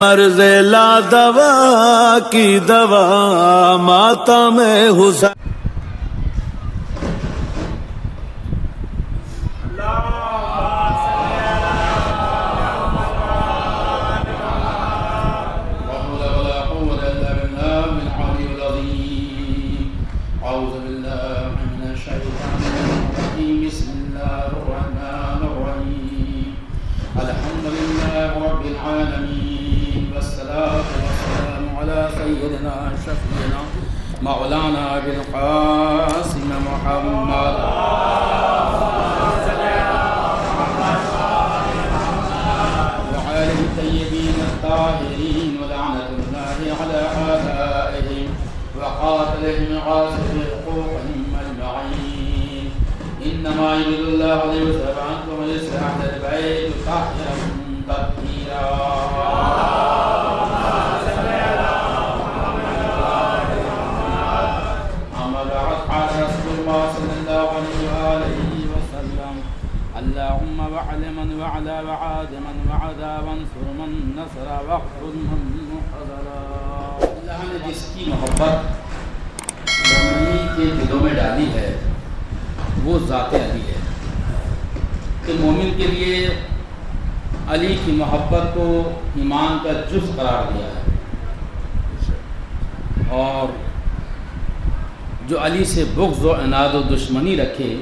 مرض لا دوا کی دوا ماتم حسین. مولانا بالقاسم محمد وعلى الطيبين الطاهرين ولعنة الله على أعدائهم وقاتلهم غاصب حقوقهم أجمعين. إنما يريد الله ليذهب عنكم الرجس أهل البيت ويطهركم تطهيرا. اللهم وعل من وعلى وعاد من وعدا وانصر من نصر واخذل من خذلا. اللہ نے جس کی محبت مومنین کے دلوں میں ڈالی ہے وہ ذات علی ہے کہ مومن کے لیے علی کی محبت کو ایمان کا جز قرار دیا ہے اور جو علی سے بغض و عناد و دشمنی رکھے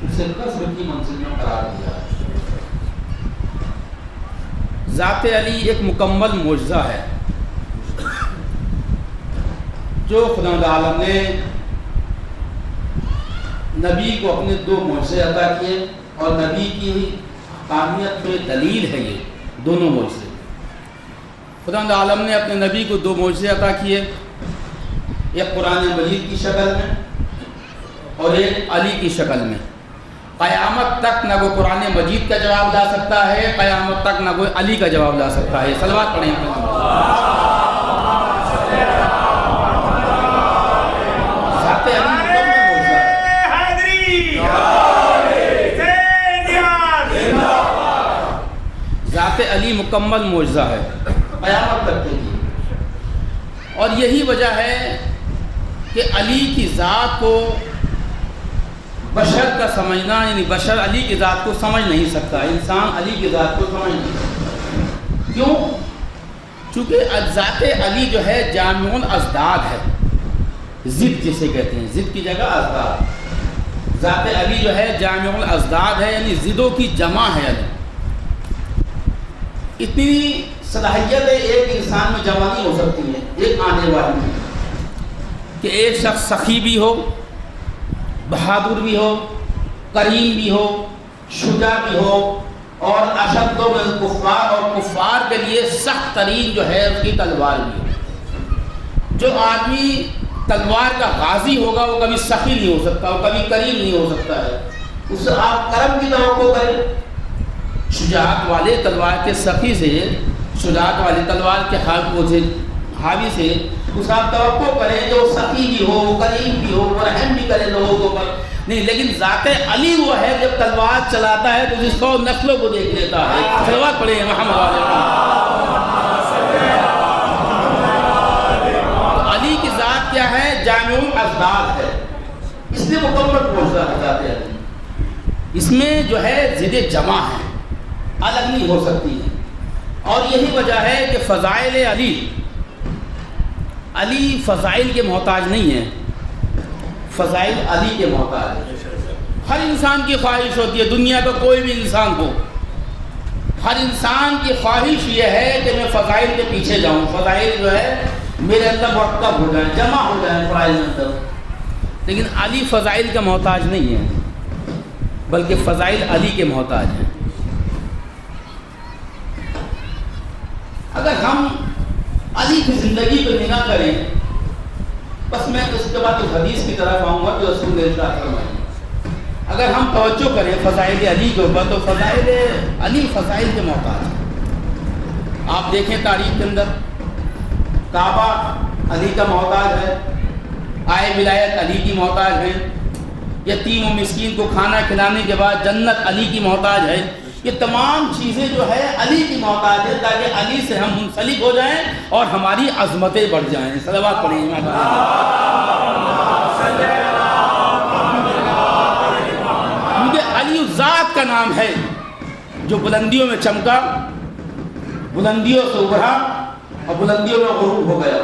اسے کفر کی منزل میں قرار دیا ہے. ذات علی ایک مکمل معجزہ ہے جو خدا عالم نے نبی کو اپنے دو معجزے عطا کیے اور نبی کی حقانیت پہ دلیل ہے. یہ دونوں معجزے خدا عالم نے اپنے نبی کو دو معجزے عطا کیے، ایک قرآن مجید کی شکل میں اور ایک علی کی شکل میں. قیامت تک نہ وہ قرآن مجید کا جواب لا سکتا ہے، قیامت تک نہ کوئی علی کا جواب لا سکتا ہے. صلوات پڑھیں. ذات علی مکمل معجزہ ہے قیامت تک کے لیے، اور یہی وجہ ہے کہ علی کی ذات کو بشر کا سمجھنا، یعنی بشر علی کی ذات کو سمجھ نہیں سکتا، انسان علی کی ذات کو سمجھ نہیں سکتا. کیوں؟ چونکہ ذات علی جو ہے جامع الازداد ہے، ضد جسے کہتے ہیں، ضد کی جگہ ازداد. ذات علی جو ہے جامع الازداد ہے، یعنی ضدوں کی جمع ہے. علی اتنی صلاحیتیں ایک انسان میں جمع نہیں ہو سکتی ہیں ایک آنے والی میں، کہ ایک شخص سخی بھی ہو، بہادر بھی ہو، کریم بھی ہو، شجاع بھی ہو، اور اشد من الکفار، اور کفار کے لیے سخت ترین جو ہے اس کی تلوار بھی ہو. جو آدمی تلوار کا غازی ہوگا وہ کبھی سخی نہیں ہو سکتا، وہ کبھی کریم نہیں ہو سکتا ہے. اس سے آپ کرم کی توقع کریں. شجاعت والے تلوار کے سخی سے، شجاعت والی تلوار کے حاوی سے اس آپ توقع کریں جو سخی بھی ہو، کریم بھی ہو، رحم بھی کرے لوگوں پر. نہیں، لیکن ذات علی وہ ہے جب تلوار چلاتا ہے تو اس 100 نسلوں کو دیکھ لیتا ہے. صلوات پڑھیں محمد علیہ. تو علی کی ذات کیا ہے؟ جامع الازداد ہے، اس لیے مکمل معجزہ ہے ذات علی. اس میں جو ہے ضد جمع ہے، الگ نہیں ہو سکتی ہے. اور یہی وجہ ہے کہ فضائل علی فضائل کے محتاج نہیں ہے، فضائل علی کے محتاج ہے. ہر انسان کی خواہش ہوتی ہے، دنیا کا کوئی بھی انسان ہو، ہر انسان کی خواہش یہ ہے کہ میں فضائل کے پیچھے جاؤں، فضائل جو ہے میرے اندر مرتب ہو جائیں، جمع ہو جائیں فرائض اندر. لیکن علی فضائل کا محتاج نہیں ہے، بلکہ فضائل علی کے محتاج ہیں. اگر ہم علی کی زندگی پہ نگاہ کریں، بس میں اس کے بعد اس حدیث کی طرف آؤں گا جو رسول اللہ فرمائے. اگر ہم توجہ کریں فضائل علی کے اوپر تو فضائل علی فضائل کے محتاج ہیں. آپ دیکھیں تاریخ کے اندر کعبہ علی کا محتاج ہے، آئے ولایت علی کی محتاج ہے، یتیم و مسکین کو کھانا کھلانے کے بعد جنت علی کی محتاج ہے. یہ تمام چیزیں جو ہے علی کی محتاج ہے، تاکہ علی سے ہم منسلک ہو جائیں اور ہماری عظمتیں بڑھ جائیں۔ صلوات پڑھیں۔ کیونکہ علی ذات کا نام ہے جو بلندیوں میں چمکا، بلندیوں سے ابھرا اور بلندیوں میں غروب ہو گیا۔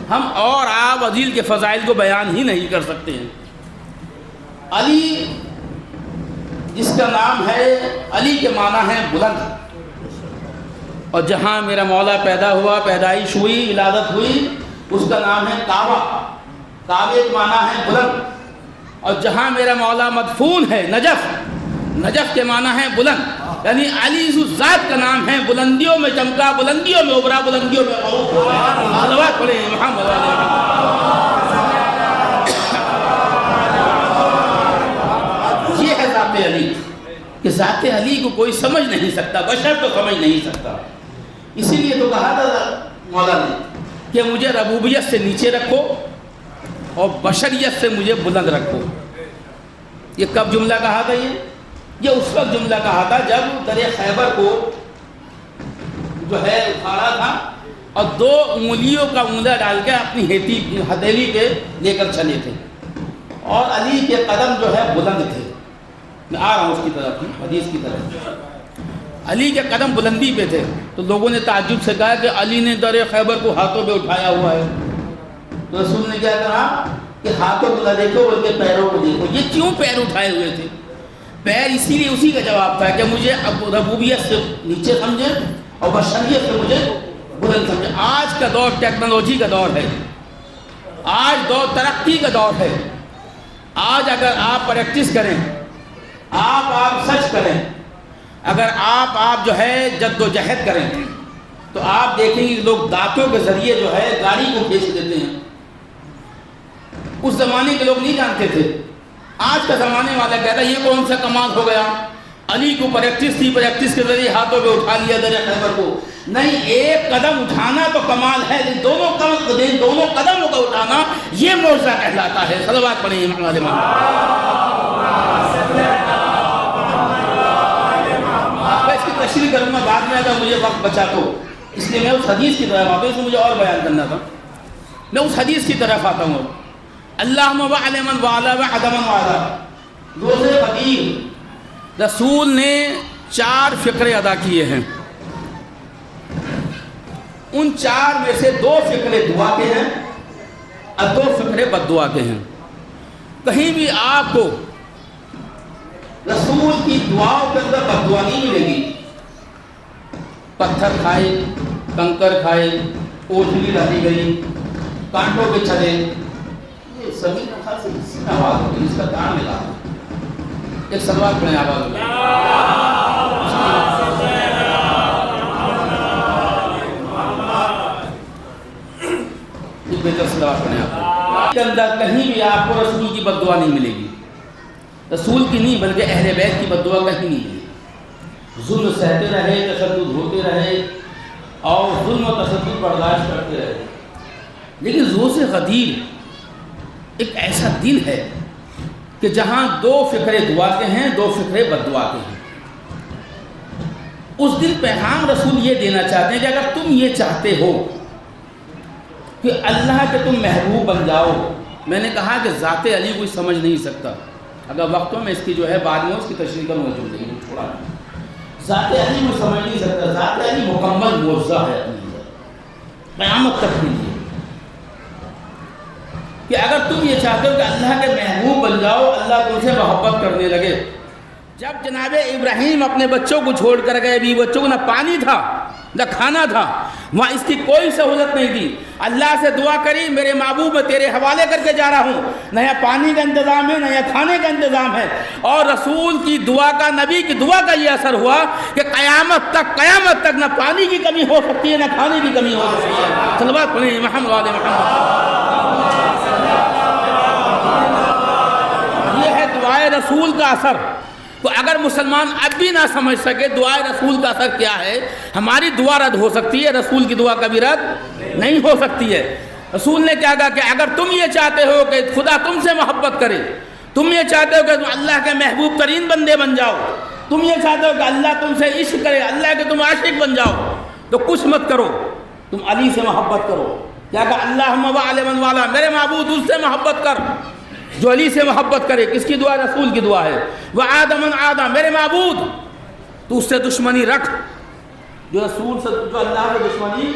ہم اور آپ عزیز کے فضائل کو بیان ہی نہیں کر سکتے ہیں۔ علی جس کا نام ہے، علی کے معنی ہے بلند، اور جہاں میرا مولا پیدا ہوا، پیدائش ہوئی، ولادت ہوئی، اس کا نام ہے کعبہ، کعبے کا معنی ہے بلند، اور جہاں میرا مولا مدفون ہے، نجف، نجف کے معنی ہے بلند، یعنی علی اس ذات کا نام ہے بلندیوں میں چمکا، بلندیوں میں ابھرا، بلندیوں میں غروب ہو گیا۔ صلوات پڑھیں محمد علیہ محمد۔ یہ ہے ذات علی، کہ ذات علی کو کوئی سمجھ نہیں سکتا، بشر تو سمجھ نہیں سکتا۔ اسی لیے تو کہا تھا مولا نے کہ مجھے ربوبیت سے نیچے رکھو اور بشریت سے مجھے بلند رکھو۔ یہ کب جملہ کہا تھا؟ یہ اس وقت جملہ کہا تھا جب درِ خیبر کو جو ہے اکھاڑا تھا اور 2 انگلیوں کا انگلا ڈال کے اپنی ہتھیلی پہ لے کر چلے تھے، اور علی کے قدم جو ہے بلند تھے۔ میں آ رہا ہوں اس کی طرف، حدیث کی طرف۔ علی کے قدم بلندی پہ تھے، تو لوگوں نے تعجب سے کہا کہ علی نے درِ خیبر کو ہاتھوں پہ اٹھایا ہوا ہے۔ تو رسول نے کیا کہا کہ ہاتھوں کو نہ دیکھو بلکہ پیروں کو دیکھو۔ یہ کیوں پیر اٹھائے ہوئے تھے؟ پیر اسی لیے، اسی کا جواب تھا کہ مجھے اب ربوبیت سے نیچے سمجھے اور بشریت سے مجھے بلند سمجھے۔ آج کا دور ٹیکنالوجی کا دور ہے، آج دور ترقی کا دور ہے۔ آج اگر آپ پریکٹس کریں، آپ سچ کریں، اگر آپ جو ہے جد و جہد کریں، تو آپ دیکھیں گے لوگ دانتوں کے ذریعے جو ہے گاڑی کو کھینچ دیتے ہیں۔ اس زمانے کے لوگ نہیں جانتے تھے، آج کا زمانے والا کہتا ہے یہ کون سا کمال ہو گیا، علی کو پریکٹس تھی، پریکٹس کے ذریعے ہاتھوں پہ اٹھا لیا درِ خیبر کو۔ نہیں، ایک قدم اٹھانا تو کمال ہے، دونوں قدموں کا اٹھانا یہ معجزہ کہلاتا ہے۔ صلوات پڑھیں محمد علیہ میں اس کی تشریح کروں گا بعد میں، اگر مجھے وقت بچا تو، اس لیے میں اس حدیث کی طرف آتا ہوں، اس میں مجھے اور بیان کرنا تھا۔ میں اس حدیث کی طرف آتا ہوں۔ اللہم وعلی من وعلا وعد من وعلا، روز قدیر رسول نے 4 فقرے ادا کیے ہیں۔ ان 4 میں سے 2 فقرے دعا کے ہیں اور 2 فقرے بد دعا کے ہیں۔ کہیں بھی آپ کو رسول کی دعاؤں کے اندر بد دعا نہیں ملے گی۔ پتھر کھائے، کنکر کھائے، اوجھلی ڈالی گئی، کانٹوں پہ چلے، یہ سبھی نفع سے اسی میں آواز ہوگی، اس کا کام ملا۔ ایک صلوات پڑھیں آواز ہوگی۔ ایک بہتر صلوات پڑھیں آپ کے اندر کہیں بھی آپ کو رسول کی بد دعا نہیں ملے گی، رسول کی نہیں بلکہ اہل بیت کی بد دعا کہیں نہیں ملے گی۔ ظلم سہتے رہے، تشدد ہوتے رہے اور ظلم و تشدد برداشت کرتے رہے، لیکن روز غدیر ایک ایسا دن ہے کہ جہاں 2 فقرے دعا کے ہیں، 2 فقرے بد دعا کے ہیں۔ اس دن پیغام رسول یہ دینا چاہتے ہیں کہ اگر تم یہ چاہتے ہو کہ اللہ کے تم محبوب بن جاؤ، میں نے کہا کہ ذات علی کوئی سمجھ نہیں سکتا، اگر وقتوں میں اس کی جو ہے بعد میں اس کی تشریح کروں گا، چھوڑا ذات علی کو سمجھ نہیں سکتا۔ ذات علی مکمل معجزہ ہے اپنے اندر قیامت تک کے لیے، کہ اگر تم یہ چاہتے ہو کہ اللہ کے محبوب بن جاؤ، اللہ تم سے محبت کرنے لگے۔ جب جناب ابراہیم اپنے بچوں کو چھوڑ کر گئے، بھی بچوں کو نہ پانی تھا نہ کھانا تھا، وہاں اس کی کوئی سہولت نہیں تھی، اللہ سے دعا کری میرے محبوب میں تیرے حوالے کر کے جا رہا ہوں، نہ یہاں پانی کا انتظام ہے نہ یہاں کھانے کا انتظام ہے۔ اور رسول کی دعا کا، نبی کی دعا کا یہ اثر ہوا کہ قیامت تک نہ پانی کی کمی ہو سکتی ہے نہ کھانے کی کمی ہو سکتی ہے۔ صلوات پڑھیں محمد علیہ محمد۔ یہ ہے دعائے رسول کا اثر۔ تو اگر مسلمان اب بھی نہ سمجھ سکے دعائے رسول کا اثر کیا ہے، ہماری دعا رد ہو سکتی ہے، رسول کی دعا کبھی رد نہیں ہو سکتی ہے۔ رسول نے کیا کہا کہ اگر تم یہ چاہتے ہو کہ خدا تم سے محبت کرے، تم یہ چاہتے ہو کہ تم اللہ کے محبوب ترین بندے بن جاؤ، تم یہ چاہتے ہو کہ اللہ تم سے عشق کرے، اللہ کے تم عاشق بن جاؤ، تو کچھ مت کرو، تم علی سے محبت کرو۔ کیا کہ اللہم وعلی من والا، میرے معبود اس سے محبت کر جو علی سے محبت کرے۔ کس کی دعا؟ رسول کی دعا ہے۔ وعاد من عاد، میرے معبود تو اس سے دشمنی رکھ جو رسول سے، جو اللہ سے دشمنی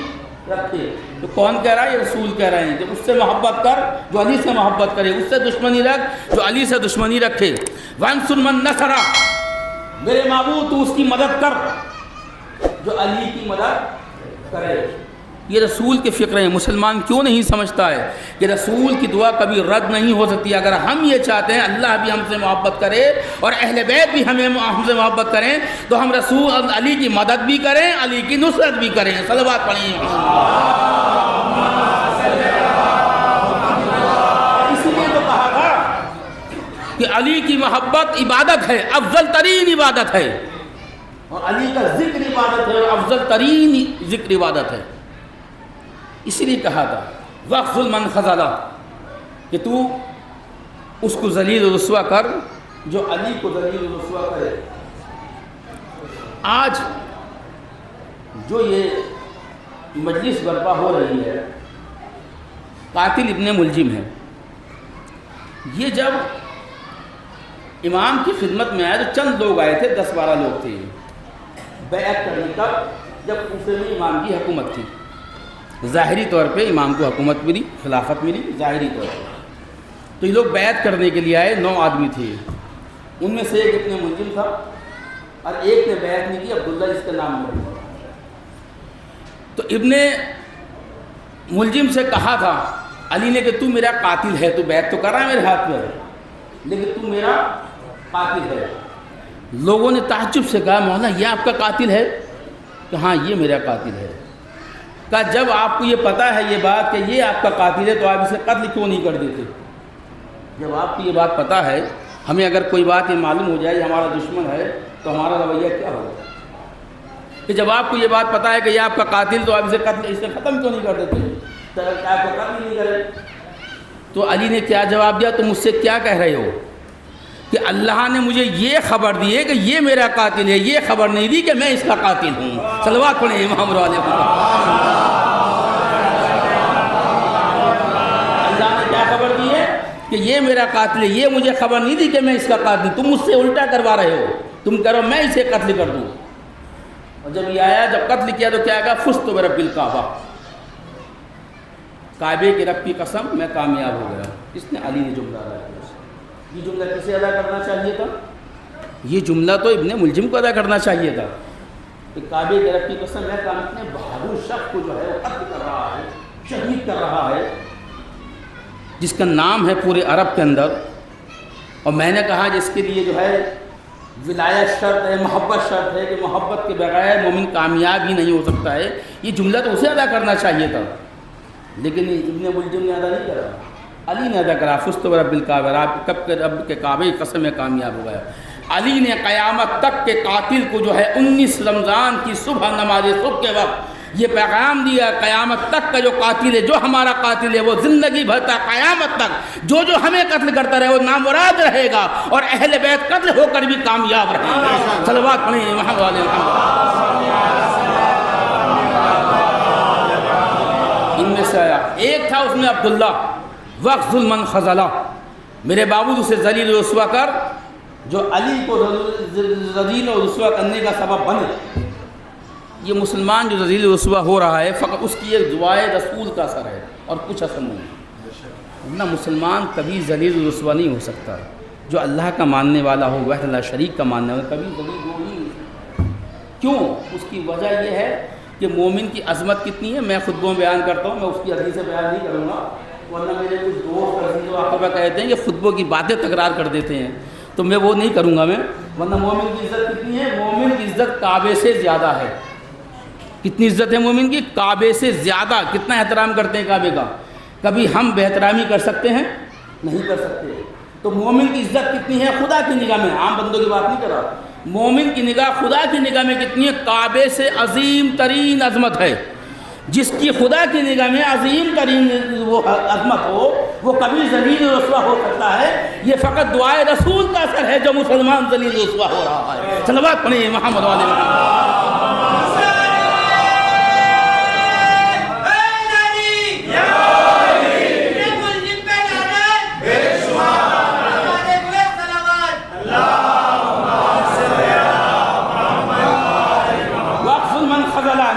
رکھے۔ تو کون کہہ رہا ہے؟ یہ رسول کہہ رہے ہیں کہ اس سے محبت کر جو علی سے محبت کرے، اس سے دشمنی رکھ جو علی سے دشمنی رکھے۔ وانصر من نصر، میرے معبود تو اس کی مدد کر جو علی کی مدد کرے۔ یہ رسول کے فکر ہیں۔ مسلمان کیوں نہیں سمجھتا ہے کہ رسول کی دعا کبھی رد نہیں ہو سکتی؟ اگر ہم یہ چاہتے ہیں اللہ بھی ہم سے محبت کرے اور اہل بیت بھی ہم سے محبت کریں، تو ہم رسول علی کی مدد بھی کریں، علی کی نصرت بھی کریں۔ صلوات پڑھیں۔ اسی لیے تو کہا تھا کہ علی کی محبت عبادت ہے، افضل ترین عبادت ہے، اور علی کا ذکر عبادت ہے، اور افضل ترین ذکر عبادت ہے۔ اسی لیے کہا تھا وَخْذُلْ مَنْ خَذَلَ، کہ تو اس کو ذلیل و رسوا کر جو علی کو ذلیل و رسوا کرے۔ آج جو یہ مجلس برپا ہو رہی ہے، قاتل ابن ملجم ہے، یہ جب امام کی خدمت میں آئے تو چند لوگ آئے تھے، 10-12 لوگ تھے بیعت کرنے کا، جب کوفے میں امام کی حکومت تھی۔ ظاہری طور پہ امام کو حکومت ملی، خلافت ملی ظاہری طور پہ، تو یہ لوگ بیعت کرنے کے لیے آئے۔ 9 آدمی تھے، ان میں سے ایک ابن ملجم تھا، اور ایک نے بیعت نہیں کی، عبداللہ جس کا نام ہے۔ تو ابن ملجم سے کہا تھا علی نے کہ تو میرا قاتل ہے، تو بیعت تو کر رہا ہے میرے ہاتھ میں، لیکن تو میرا قاتل ہے۔ لوگوں نے تعجب سے کہا مولانا یہ آپ کا قاتل ہے؟ کہ ہاں یہ میرا قاتل ہے۔ کہا جب آپ کو یہ پتہ ہے یہ بات کہ یہ آپ کا قاتل ہے، تو آپ اسے قتل کیوں نہیں کر دیتے؟ جب آپ کو یہ بات پتہ ہے، ہمیں اگر کوئی بات یہ معلوم ہو جائے یہ ہمارا دشمن ہے، تو ہمارا رویہ کیا ہوگا؟ کہ جب آپ کو یہ بات پتہ ہے کہ یہ آپ کا قاتل، تو آپ اسے ختم کیوں نہیں کر دیتے؟ تو آپ کو قتل نہیں کرے۔ تو علی نے کیا جواب دیا؟ تم مجھ سے کیا کہہ رہے ہو کہ اللہ نے مجھے یہ خبر دی ہے کہ یہ میرا قاتل ہے، یہ خبر نہیں دی کہ میں اس کا قاتل ہوں۔ صلوات پڑھیں امام علیہ اللہ نے کیا خبر دی ہے کہ یہ میرا قاتل ہے، یہ مجھے خبر نہیں دی کہ میں اس کا قاتل ہوں۔ تم مجھ سے الٹا کروا رہے ہو، تم کہہ رہے ہو میں اسے قتل کر دوں۔ اور جب یہ آیا، جب قتل کیا تو کیا کہا؟ فزت برب الکعبہ، کعبے کے رب کی قسم میں کامیاب ہو گیا۔ اس نے علی نے جملہ ادا کیا۔ یہ جملہ کسے ادا کرنا چاہیے تھا؟ یہ جملہ تو ابن ملجم کو ادا کرنا چاہیے تھا کہ کعبے کے رب کی قسم میں کام اتنے بہادر شخص کو جو ہے وہ قتل کر رہا ہے، شہید کر رہا ہے، جس کا نام ہے پورے عرب کے اندر۔ اور میں نے کہا جس کے لیے جو ہے ولایت شرط ہے، محبت شرط ہے، کہ محبت کے بغیر مومن کامیاب ہی نہیں ہو سکتا ہے۔ یہ جملہ تو اسے ادا کرنا چاہیے تھا، لیکن ابن ملجم نے ادا نہیں کرا، علی نے ادا کرا۔ فزت برب الکعبہ، رب کے رب کے کعبے کی قسم میں کامیاب ہو گیا۔ علی نے قیامت تک کے قاتل کو جو ہے 19 رمضان کی صبح نماز صبح کے وقت یہ پیغام دیا، قیامت تک کا جو قاتل ہے، جو ہمارا قاتل ہے، وہ زندگی بھر تک قیامت تک جو ہمیں قتل کرتا رہے وہ نامراد رہے گا، اور اہل بیت قتل ہو کر بھی کامیاب رہیں گے۔ صلوات پڑھیں محمد علیہ محمد۔ ان میں سے آیا ایک تھا، اس میں عبداللہ، وَخْذُلْ مَنْ خَذَلَ، میرے باوجود اسے ذلیل و رسوا کر جو علی کو ذلیل و رسوا کرنے کا سبب بنے۔ یہ مسلمان جو ذلیل و رسوا ہو رہا ہے فقط اس کی ایک دعائے رسول کا اثر ہے اور کچھ اثر نہیں۔ ورنہ مسلمان کبھی ذلیل و رسوا نہیں ہو سکتا۔ جو اللہ کا ماننے والا ہو، وحدہ لا شریک کا ماننے والا، کبھی ذلیل ہو نہیں سکتا۔ کیوں؟ اس کی وجہ یہ ہے کہ مومن کی عظمت کتنی ہے۔ میں خطبوں بیان کرتا ہوں، میں اس کی حدیث بیان نہیں کروں گا، ورنہ میرے کچھ دوست عزیز و اقربا کہتے ہیں کہ خطبوں کی باتیں تکرار کر دیتے ہیں، تو میں وہ نہیں کروں گا میں۔ ورنہ مومن کی عزت کتنی ہے؟ مومن کی عزت کعبے سے زیادہ ہے۔ کتنی عزت ہے مومن کی؟ کعبے سے زیادہ۔ کتنا احترام کرتے ہیں کعبے کا؟ کبھی ہم بے احترامی کر سکتے ہیں؟ نہیں کر سکتے۔ تو مومن کی عزت کتنی ہے خدا کی نگاہ میں؟ عام بندوں کی بات نہیں کر رہا، مومن کی نگاہ خدا کی نگاہ میں کتنی ہے؟ کعبے سے عظیم ترین عظمت ہے۔ جس کی خدا کی نگاہ میں عظیم ترین وہ عظمت ہو، وہ کبھی ذلیل و رسوا ہو سکتا ہے. یہ فقط دعائے رسول کا اثر ہے جو مسلمان ذلیل و رسوا ہو رہا ہے. صلوات پڑھیں محمد والے محمد.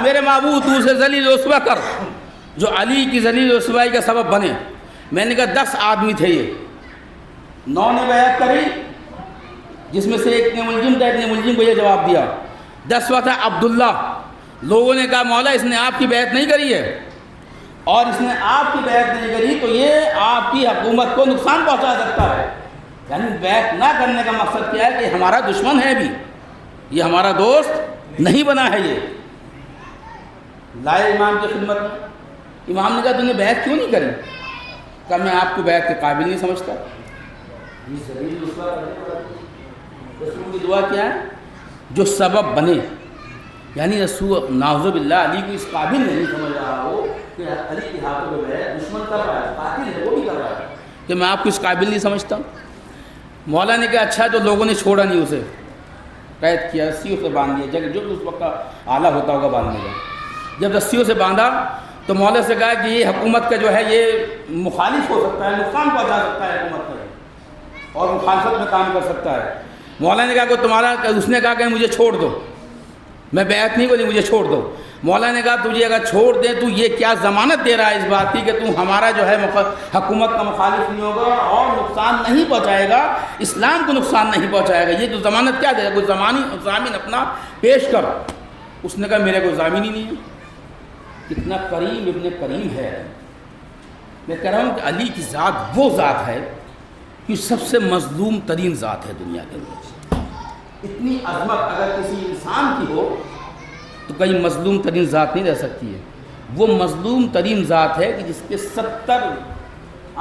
میرے معبود تو اسے ذلیل و رسوا کر جو علی کی ذلیل و رسوائی کا سبب بنے. میں نے کہا 10 آدمی تھے، یہ 9 نے بیعت کری، جس میں سے ایک نے ملزم تھا، ایک نے ملزم کو یہ جواب دیا. 10واں تھا عبداللہ. لوگوں نے کہا مولا اس نے آپ کی بیعت نہیں کری ہے اور اس نے آپ کی بیعت نہیں کری تو یہ آپ کی حکومت کو نقصان پہنچا سکتا ہے. یعنی بیعت نہ کرنے کا مقصد کیا ہے کہ ہمارا دشمن ہے بھی، یہ ہمارا دوست نہیں بنا ہے. یہ لائے امام کی خدمت میں. امام نے کہا تم نے بیعت کیوں نہیں کری؟ کہا میں آپ کو بیعت کے قابل نہیں سمجھتا. رسول کی دعا کیا ہے؟ جو سبب بنے. یعنی رسول نعوذ باللہ علی کو اس قابل نہیں سمجھ رہا ہو کہ علی کے ہاتھوں میں بیعت دشمن کر رہا ہے، قاتل ہے وہ بھی کر رہا ہے، کہ میں آپ کو اس قابل نہیں سمجھتا. مولا نے کہا اچھا تو لوگوں نے چھوڑا نہیں، اسے قید کیا، رسیوں سے باندھ دیا، جو اس وقت کا آلہ ہوتا ہوگا باندھنے کا. جب رسیوں سے باندھا تو مولا سے کہا کہ یہ حکومت کا جو ہے یہ مخالف ہو سکتا ہے، نقصان پہنچا سکتا ہے حکومت کا اور مخالفت میں کام کر سکتا ہے. مولا نے کہا کہ تمہارا، اس نے کہا کہ مجھے چھوڑ دو، میں بیعت نہیں بولی، مجھے چھوڑ دو. مولا نے کہا تجھے اگر چھوڑ دیں تو یہ کیا ضمانت دے رہا ہے اس بات کی کہ تو ہمارا جو ہے حکومت کا مخالف نہیں ہوگا اور نقصان نہیں پہنچائے گا، اسلام کو نقصان نہیں پہنچائے گا. یہ تو ضمانت کیا دے گا؟ کوئی ضامن اپنا پیش کر. اس نے کہا میرے کوئی ضامن ہی نہیں ہے. کتنا کریم ابن کریم ہے. میں کہہ رہا ہوں کہ علی کی ذات وہ ذات ہے کہ سب سے مظلوم ترین ذات ہے دنیا کے اندر. اتنی عظمت اگر کسی انسان کی ہو تو کہیں مظلوم ترین ذات نہیں رہ سکتی ہے. وہ مظلوم ترین ذات ہے کہ جس کے 70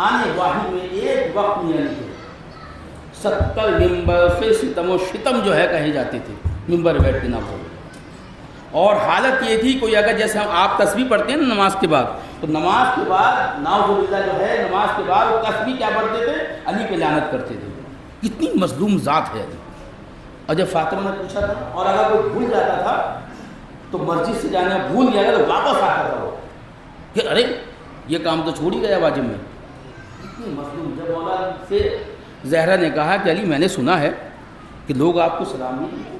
آنے واحد میں ایک وقت میں یعنی 70 ممبر سے ستم و شتم جو ہے کہے جاتے تھے ممبر بیٹھ کے نہ ہو. اور حالت یہ تھی کوئی اگر جیسے ہم آپ تسبیح پڑھتے ہیں نا نماز کے بعد، تو نماز کے بعد نعوذ باللہ جو ہے نماز کے بعد وہ تسبیح کیا پڑھتے تھے؟ علی پہ لعنت کرتے تھے. کتنی مظلوم ذات ہے علی. اور جب فاطمہ نے پوچھا تھا، اور اگر کوئی بھول جاتا تھا تو مسجد سے جانا بھول گیا تو واپس آتا تھا وہ کہ ارے یہ کام تو چھوڑ ہی گیا واجب میں. اتنی مظلوم. جب مولا سے زہرا نے کہا کہ علی میں نے سنا ہے کہ لوگ آپ کو سلام نہیں کرتے.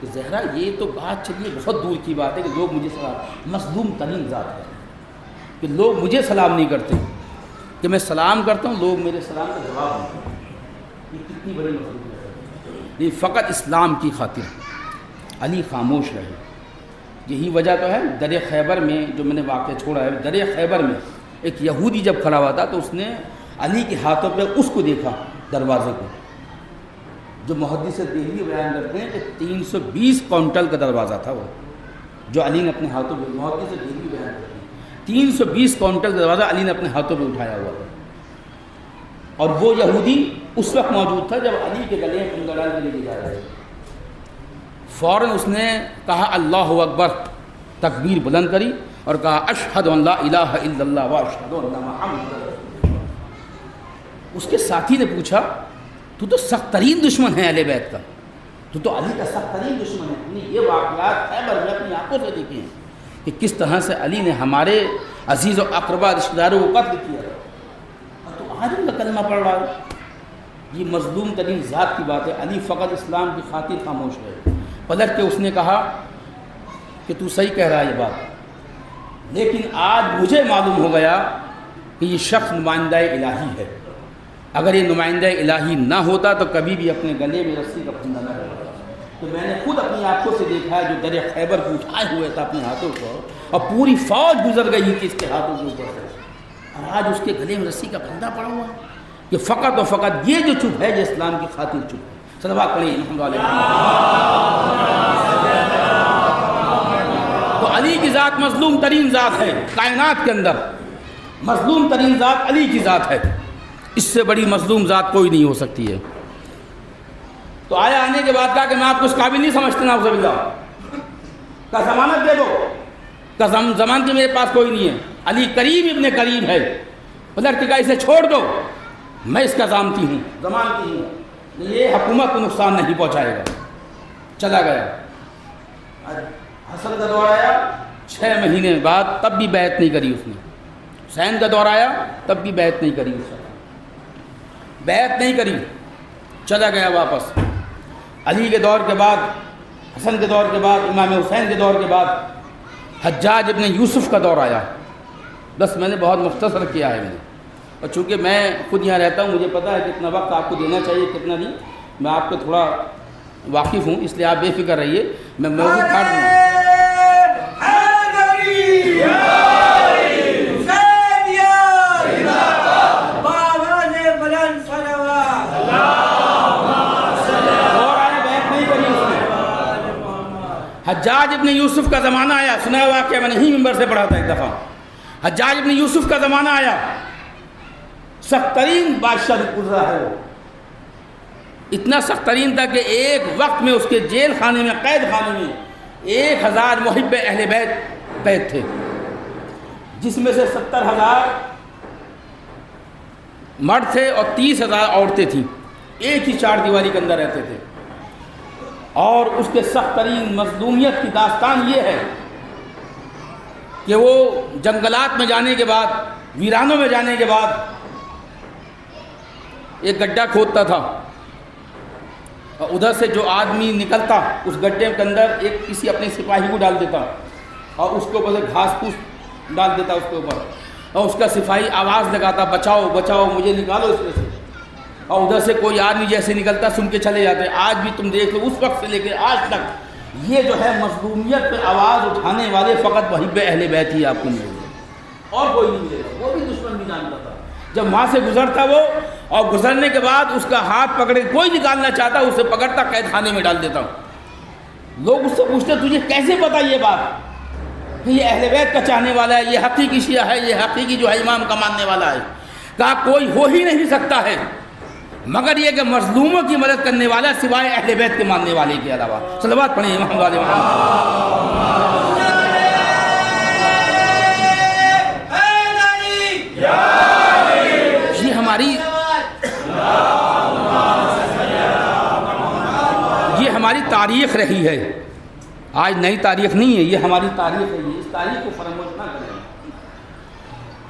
کہ زہرا یہ تو بات چلیے بہت دور کی بات ہے کہ لوگ مجھے سلام، مظلوم ترین ذات ہے کہ لوگ مجھے سلام نہیں کرتے، کہ میں سلام کرتا ہوں لوگ میرے سلام کا جواب نہیں کرتے. یہ کتنی بڑی مظلوم ہے. یہ فقط اسلام کی خاطر علی خاموش رہے. یہی وجہ تو ہے در خیبر میں جو میں نے واقعہ چھوڑا ہے، در خیبر میں ایک یہودی جب کھڑا ہوا تھا تو اس نے علی کے ہاتھوں پہ اس کو دیکھا دروازے کو، جو محدث دہلوی بیان کرتے ہیں کہ 320 کونٹل کا دروازہ تھا وہ جو علی نے اپنے ہاتھوں پہ، محدث دہلوی بیان کرتے ہیں 320 کونٹل کا دروازہ علی نے اپنے ہاتھوں پہ اٹھایا ہوا تھا. اور وہ یہودی اس وقت موجود تھا جب علی کے گلے میں ڈال کے لے جا رہے تھے. فوراً اس نے کہا اللہ اکبر، تکبیر بلند کری اور کہا اشہد ان لا الہ الا اللہ و اشہد ان محمد رسول اللہ. اس کے ساتھی نے پوچھا تو سخت ترین دشمن ہے اہل بیت کا، تو علی کا سخت ترین دشمن ہے. نے یہ واقعات خیبر میں اپنی آنکھوں سے دیکھے ہیں کہ کس طرح سے علی نے ہمارے عزیز و اقربا رشتہ داروں کو قتل کیا اور تو آج ان کا کلمہ پڑھ رہا ہے. یہ مظلوم ترین ذات کی بات ہے. علی فقط اسلام کی خاطر خاموش رہے. پلٹ کے اس نے کہا کہ تو صحیح کہہ رہا ہے یہ بات، لیکن آج مجھے معلوم ہو گیا کہ یہ شخص نمائندہ الہی ہے. اگر یہ نمائندہ الہی نہ ہوتا تو کبھی بھی اپنے گلے میں رسی کا پھندا نہ رہتا. تو میں نے خود اپنی آنکھوں سے دیکھا ہے جو در خیبر کو اٹھائے ہوئے تھا اپنے ہاتھوں کو، اور پوری فوج گزر گئی تھی اس کے ہاتھوں کے اوپر سے، اور آج اس کے گلے میں رسی کا پھندا پڑا ہوا ہے. کہ فقط و فقط یہ جو چپ ہے جو اسلام کی خاطر چپ ہے. صلوات پڑھیں الحمد للہ. تو علی کی ذات مظلوم ترین ذات ہے کائنات کے اندر. مظلوم ترین ذات علی کی ذات ہے. اس سے بڑی مظلوم ذات کوئی نہیں ہو سکتی ہے. تو آیا آنے کے بعد کہا کہ میں آپ کو اس قابل نہیں سمجھتا نعوذ باللہ، کا ضمانت دے دو. کا ضمانت میرے پاس کوئی نہیں ہے. علی کریم ابن کریم ہے. بدر کہ اسے چھوڑ دو، میں اس کا ضامنی ہوں، یہ حکومت کو نقصان نہیں پہنچائے گا۔ چلا گیا۔ حسن کا دور آیا 6 مہینے بعد، تب بھی بیعت نہیں کری اس نے۔ حسین کا دور آیا تب بھی بیعت نہیں کری اس نے، بیعت نہیں کری، چلا گیا واپس۔ علی کے دور کے بعد، حسن کے دور کے بعد، امام حسین کے دور کے بعد حجاج ابن یوسف کا دور آیا۔ بس میں نے بہت مختصر کیا ہے میں نے، اور چونکہ میں خود یہاں رہتا ہوں، مجھے پتہ ہے کتنا وقت آپ کو دینا چاہیے کتنا نہیں، میں آپ کو تھوڑا واقف ہوں، اس لیے آپ بے فکر رہیے، میں موضوع کاٹ دوں گا۔ حجاج ابن یوسف کا زمانہ آیا، سنا ہوا کہ میں نے ہی ممبر سے پڑھا تھا ایک دفعہ۔ حجاج ابن یوسف کا زمانہ آیا، سخت ترین بادشاہ گزرا ہے وہ، اتنا سخت ترین تھا کہ ایک وقت میں اس کے جیل خانے میں، قید خانے میں 1000 محب اہل بیت قید تھے، جس میں سے 70,000 مرد تھے اور 30,000 عورتیں تھیں، ایک ہی 4 دیواری کے اندر رہتے تھے۔ اور اس کے سخت ترین مظلومیت کی داستان یہ ہے کہ وہ جنگلات میں جانے کے بعد، ویرانوں میں جانے کے بعد ایک گڈھا کھودتا تھا، اور ادھر سے جو آدمی نکلتا اس گڈھے کے اندر ایک کسی اپنے سپاہی کو ڈال دیتا، اور اس کے اوپر سے گھاس پھوس ڈال دیتا اس کے اوپر، اور اس کا سپاہی آواز لگاتا، بچاؤ بچاؤ مجھے نکالو اس میں سے، اور ادھر سے کوئی آدمی جیسے نکلتا سن کے چلے جاتے۔ آج بھی تم دیکھ لو، اس وقت سے لے کے آج تک یہ جو ہے مظلومیت پہ آواز اٹھانے والے فقط محب اہل بیت ہی آپ کو ملے گے، اور کوئی نہیں ملے گا۔ وہ بھی دشمن بھی جانتا تھا، جب وہاں سے گزرتا وہ، اور گزرنے کے بعد اس کا ہاتھ پکڑے، کوئی نکالنا چاہتا اسے پکڑتا، قید خانے میں ڈال دیتا۔ لوگ اس سے پوچھتے تجھے کیسے پتا یہ بات کہ یہ اہل بیت کا چاہنے والا ہے، یہ حقیقی شیعہ ہے، یہ حقیقی جو ہے امام کا ماننے والا ہے؟ کہا کوئی ہو ہی نہیں سکتا ہے مگر یہ کہ مظلوموں کی مدد کرنے والا سوائے اہل بیت کے ماننے والے کے علاوہ۔ صلوات پڑھیں محمد علیہ محمد۔ یہ ہماری تاریخ رہی ہے، آج نئی تاریخ نہیں ہے، یہ ہماری تاریخ ہے، اس تاریخ کو فراموش نہ کریں۔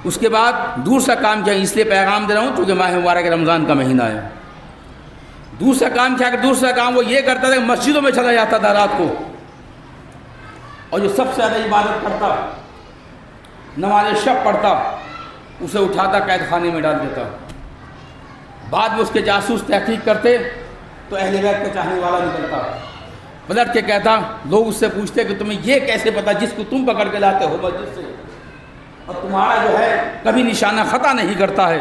اس کے بعد دوسرا کام کیا، اس لیے پیغام دے رہا ہوں کیونکہ ماہ مبارک رمضان کا مہینہ ہے۔ دوسرا کام کیا کہ دوسرا کام وہ یہ کرتا تھا کہ مسجدوں میں چلا جاتا تھا رات کو، اور جو سب سے زیادہ عبادت کرتا، نماز شب پڑھتا، اسے اٹھاتا قید خانے میں ڈال دیتا۔ بعد میں اس کے جاسوس تحقیق کرتے تو اہل بیت کا چاہنے والا نکلتا، پلٹ کے کہتا، لوگ اس سے پوچھتے کہ تمہیں یہ کیسے پتا جس کو تم پکڑ کے لاتے ہو مسجد سے اور تمہارا جو ہے کبھی نشانہ خطا نہیں کرتا ہے،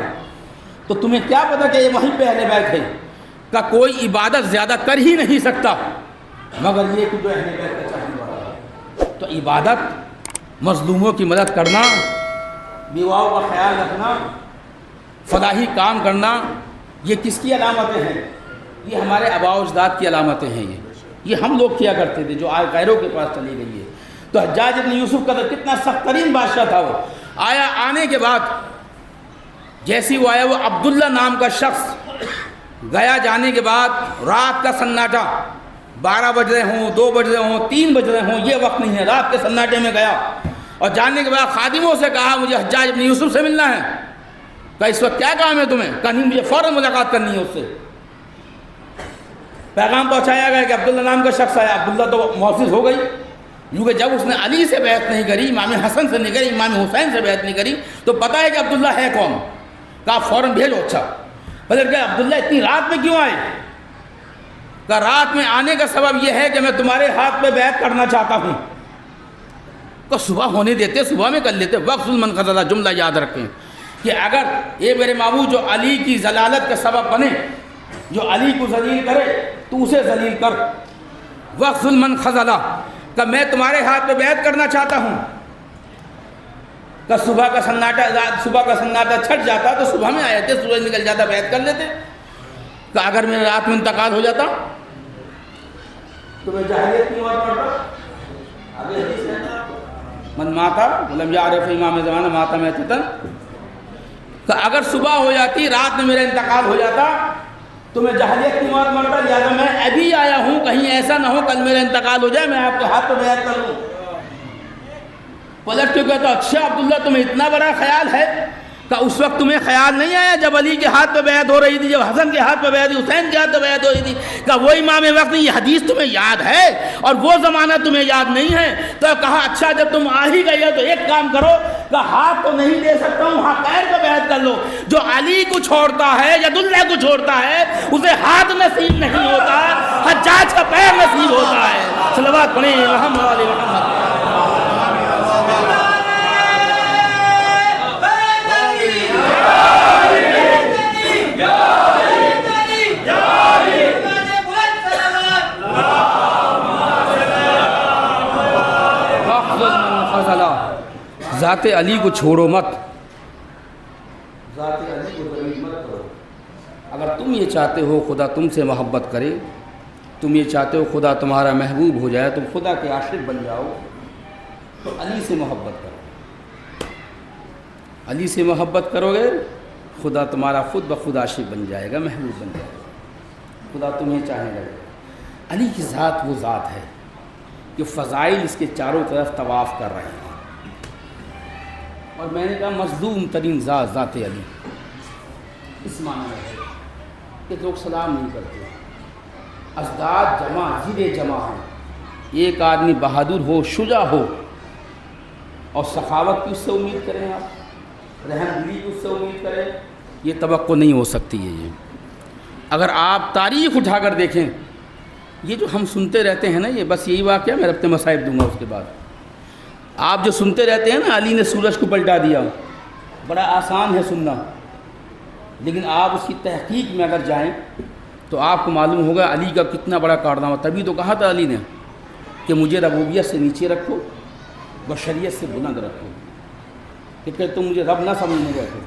تو تمہیں کیا پتا کہ یہ محب اہل بیت ہے؟ کہ کوئی عبادت زیادہ کر ہی نہیں سکتا مگر یہ کہ جو اہل بیت کا چاہنے والا ہے۔ تو عبادت، مظلوموں کی مدد کرنا، بیواؤں کا خیال رکھنا، فلاحی کام کرنا، یہ کس کی علامتیں ہیں؟ یہ ہمارے آباء و اجداد کی علامتیں ہیں، یہ ہم لوگ کیا کرتے تھے جو آج غیروں کے پاس چلی گئی ہے۔ تو حجاج ابن یوسف کا تو کتنا سخت ترین بادشاہ تھا وہ، آیا، آنے کے بعد جیسی وہ آیا، وہ عبداللہ نام کا شخص گیا، جانے کے بعد رات کا سناٹا، 12 بج رہے ہوں، 2 بج رہے ہوں، 3 بج رہے ہوں، یہ وقت نہیں ہے، رات کے سناٹے میں گیا، اور جانے کے بعد خادموں سے کہا مجھے حجاج ابن یوسف سے ملنا ہے۔ کہا اس وقت کیا کام ہے تمہیں؟ کہا نہیں، مجھے فوراً ملاقات کرنی ہے اس سے۔ پیغام پہنچایا گیا کہ عبداللہ نام کا شخص آیا، عبداللہ تو معزز ہو گئی، کیونکہ جب اس نے علی سے بیعت نہیں کری، امام حسن سے نہیں کری، امام حسین سے بیعت نہیں کری، تو پتہ ہے کہ عبداللہ ہے کون۔ کہا فوراً بھیجو۔ اچھا، بدل کہ عبداللہ اتنی رات میں کیوں آئے؟ کہا رات میں آنے کا سبب یہ ہے کہ میں تمہارے ہاتھ پہ بیعت کرنا چاہتا ہوں۔ تو صبح ہونے دیتے، صبح میں کر لیتے۔ وقت من خزلہ، جملہ یاد رکھیں کہ اگر یہ میرے معبود جو علی کی ضلالت کا سبب بنے، جو علی کو ذلیل کرے تو اسے ذلیل کر۔ وقت من خزلہ، کہ میں تمہارے ہاتھ پہ بیعت کرنا چاہتا ہوں۔ کہ صبح کا سناٹا چھٹ جاتا تو صبح میں آئے تھے، سورج نکل جاتا بیعت کر لیتے۔ کہ اگر میرے رات میں انتقال ہو جاتا تو میں جاہلیت کی بات پڑھتا۔ آگے حدیث ہے، من ماتا ولم یعرف امام زمانہ ماتا میتتن، کہ اگر صبح ہو جاتی، رات میں میرا انتقال ہو جاتا تو میں جہلیت کی موت مرتا، لہٰذا میں ابھی آیا ہوں، کہیں ایسا نہ ہو کل میرا انتقال ہو جائے میں آپ کے ہاتھ پہ بیعت کر لوں۔ پلٹ کے کہتا اچھا عبداللہ تمہیں اتنا بڑا خیال ہے کہ اس وقت تمہیں خیال نہیں آیا جب علی کے ہاتھ پہ بیعت ہو رہی تھی، جب حسن کے ہاتھ پہ بیعت، حسین کے ہاتھ پہ بیعت ہو رہی تھی، کہ وہ امام وقت نہیں، یہ حدیث تمہیں یاد ہے اور وہ زمانہ تمہیں یاد نہیں ہے؟ تو کہا اچھا جب تم آ ہی گئے تو ایک کام کرو کہ ہاتھ تو نہیں دے سکتا ہوں، ہاں پیر پہ بیعت کر لو۔ جو علی کو چھوڑتا ہے، ید اللہ کو چھوڑتا ہے، اسے ہاتھ نصیب نہیں ہوتا، حجاج کا پیر نصیب ہوتا ہے۔ صلوات پڑھیں محمد علی محمد۔ ذات علی کو چھوڑو مت، ذات علی کو غریب مت کرو۔ اگر تم یہ چاہتے ہو خدا تم سے محبت کرے، تم یہ چاہتے ہو خدا تمہارا محبوب ہو جائے، تم خدا کے عاشق بن جاؤ، تو علی سے محبت کرو۔ علی سے محبت کرو گے خدا تمہارا خود بخود عاشق بن جائے گا، محبوب بن جائے گا، خدا تمہیں چاہنے لگے گا۔ علی کی ذات وہ ذات ہے کہ فضائل اس کے چاروں طرف طواف کر رہے ہیں، اور میں نے کہا مظلوم ترین ذات ذات علی، اس معنی میں ہے کہ لوگ سلام نہیں کرتے، ازداد جمع زیر جمع ہیں، ایک آدمی بہادر ہو، شجاع ہو، اور سخاوت کی اس سے امید کریں، آپ رحم دلی کی اس سے امید کریں، یہ توقع نہیں ہو سکتی ہے۔ یہ اگر آپ تاریخ اٹھا کر دیکھیں، یہ جو ہم سنتے رہتے ہیں نا، یہ بس یہی واقعہ، میں اپنے مصائب دوں گا اس کے بعد۔ آپ جو سنتے رہتے ہیں نا علی نے سورج کو پلٹا دیا، بڑا آسان ہے سننا، لیکن آپ اس کی تحقیق میں اگر جائیں تو آپ کو معلوم ہوگا علی کا کتنا بڑا کارنامہ۔ تبھی تو کہا تھا علی نے کہ مجھے ربوبیت سے نیچے رکھو، بشریت سے بلند رکھو، کہ تم مجھے رب نہ سمجھنے بیٹھو۔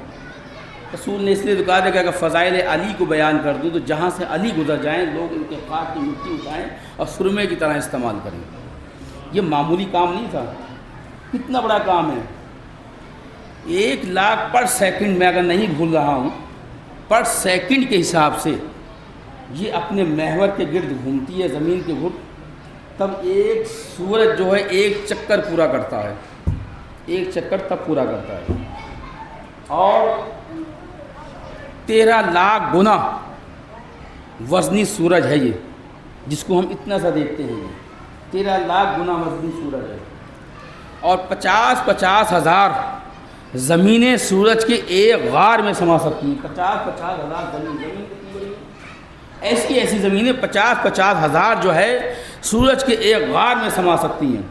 رسول نے اس لیے تو کہا تھا کہ اگر فضائل علی کو بیان کر دوں تو جہاں سے علی گزر جائیں لوگ ان کے خاک کی مٹی اٹھائیں اور سرمے کی طرح استعمال کریں۔ یہ معمولی کام نہیں تھا، کتنا بڑا کام ہے۔ 1,00,000 پر سیکنڈ میں اگر نہیں بھول رہا ہوں، پر سیکنڈ کے حساب سے یہ اپنے محور کے گرد گھومتی ہے، زمین کے گرد، تب ایک سورج جو ہے ایک چکر پورا کرتا ہے، ایک چکر تب پورا کرتا ہے، اور 13,00,000 گنا وزنی سورج ہے یہ، جس کو ہم اتنا سا دیکھتے ہیں، 13,00,000 گنا وزنی سورج ہے، اور 50,000 ہزار زمینیں سورج کے ایک غار میں سما سکتی ہیں۔ 50,000 ہزار زمین کتنی بڑی ہے؟ ایسی زمینیں 50,000 ہزار جو ہے سورج کے ایک غار میں سما سکتی ہیں،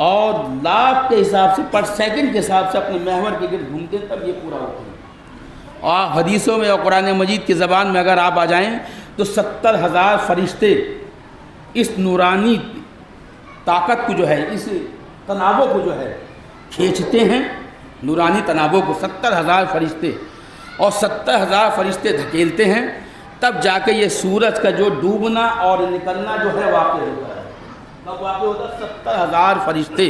اور لاکھ کے حساب سے پر سیکنڈ کے حساب سے اپنے محور کے گرد گھومتے ہیں، تب یہ پورا ہوتا ہے۔ اور حدیثوں میں اور قرآن مجید کی زبان میں اگر آپ آ جائیں تو 70,000 فرشتے اس نورانی طاقت کو جو ہے، اس تنابوں کو جو ہے کھینچتے ہیں، نورانی تنابوں کو 70,000 فرشتے، اور 70,000 فرشتے دھکیلتے ہیں، تب جا کے یہ سورج کا جو ڈوبنا اور نکلنا جو ہے واقع ہوتا ہے۔ کب واقع ہوتا ہے؟ 70,000 فرشتے،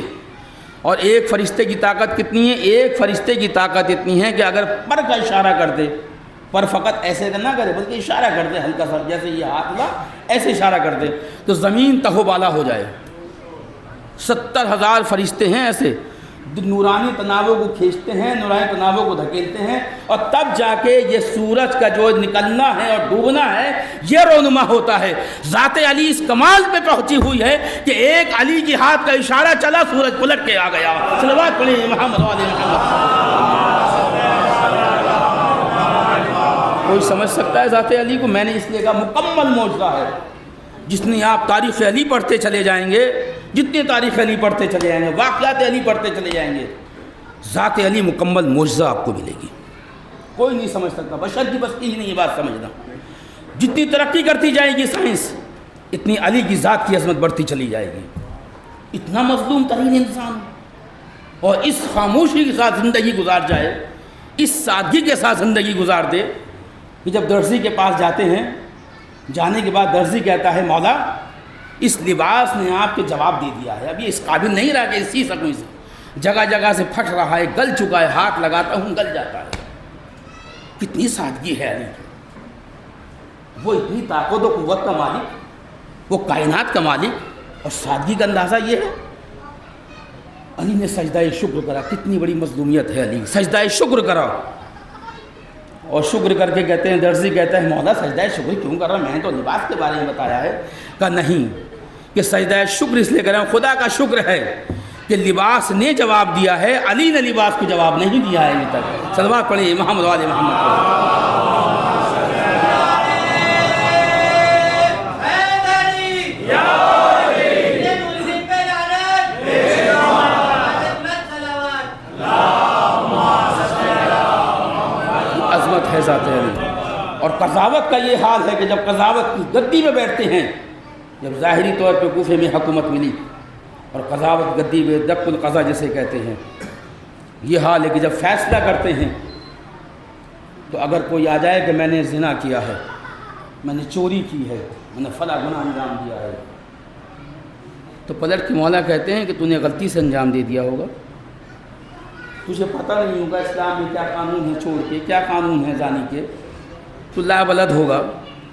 اور ایک فرشتے کی طاقت کتنی ہے؟ ایک فرشتے کی طاقت اتنی ہے کہ اگر پر کا اشارہ کر دے، پر فقط ایسے نہ کرے بلکہ اشارہ کر دے ہلکا سا، جیسے یہ ہاتھ لا ایسے اشارہ کر دے تو زمین تہو بالا ہو جائے۔ 70,000 فرشتے ہیں ایسے، نورانی تنابوں کو کھینچتے ہیں، نورانی تنابوں کو دھکیلتے ہیں، اور تب جا کے یہ سورج کا جو نکلنا ہے اور ڈوبنا ہے یہ رونما ہوتا ہے۔ ذات علی اس کمال پہ پہنچی ہوئی ہے کہ ایک علی کی ہاتھ کا اشارہ چلا، سورج پلٹ کے آ گیا۔ صلوات پڑھیں محمد علی محمد۔ کوئی سمجھ سکتا ہے ذات علی کو؟ میں نے اس لیے کہا مکمل معجزہ ہے۔ جتنی آپ تاریخ علی پڑھتے چلے جائیں گے، جتنے تاریخ علی پڑھتے چلے جائیں گے، واقعات علی پڑھتے چلے جائیں گے، ذات علی مکمل معجزہ آپ کو ملے گی۔ کوئی نہیں سمجھ سکتا، بشر کی بستی ہی نہیں یہ بات سمجھنا۔ جتنی ترقی کرتی جائے گی سائنس، اتنی علی کی ذات کی عظمت بڑھتی چلی جائے گی۔ اتنا مظلوم ترین انسان، اور اس خاموشی کے ساتھ زندگی گزار جائے، اس سادگی کے ساتھ زندگی گزار دے کہ جب درزی کے پاس جاتے ہیں، جانے کے بعد درزی کہتا ہے مولا اس لباس نے آپ کے جواب دے دیا ہے، اب یہ اس قابل نہیں رہا کہ سی سکوں اسے، جگہ جگہ سے پھٹ رہا ہے، گل چکا ہے، ہاتھ لگاتا ہوں گل جاتا ہے۔ کتنی سادگی ہے علی کی، وہ اتنی طاقت و قوت کا مالک، وہ کائنات کا مالک، اور سادگی کا اندازہ یہ ہے۔ علی نے سجدہ شکر کرا، کتنی بڑی مظلومیت ہے علی، سجدہ شکر کرا، اور شکر کر کے کہتے ہیں، درزی کہتا ہے مولا سجدہ شکر کیوں کر رہا، میں نے تو لباس کے بارے میں بتایا ہے۔ کہا نہیں، کہ سجدہ شکر اس لیے کر رہا ہوں، خدا کا شکر ہے کہ لباس نے جواب دیا ہے، علی نے لباس کو جواب نہیں دیا ہے ابھی تک۔ صلوات پڑھیں محمد والے محمد۔ عظمت ہے ذات علی۔ اور قضاوت کا یہ حال ہے کہ جب قضاوت کی گدی میں بیٹھتے ہیں، جب ظاہری طور پہ کوفے میں حکومت ملی اور قضاوت گدی میں دق القضا جسے کہتے ہیں، یہ حال ہے کہ جب فیصلہ کرتے ہیں تو اگر کوئی آ جائے کہ میں نے زنا کیا ہے، میں نے چوری کی ہے، میں نے فلاں گناہ انجام دیا ہے، تو پلٹ کے مولا کہتے ہیں کہ تو نے غلطی سے انجام دے دیا ہوگا، تجھے پتہ نہیں ہوگا اسلام میں کیا قانون ہے چور کے، کیا قانون ہے زانی کے، تو لا بلد ہوگا۔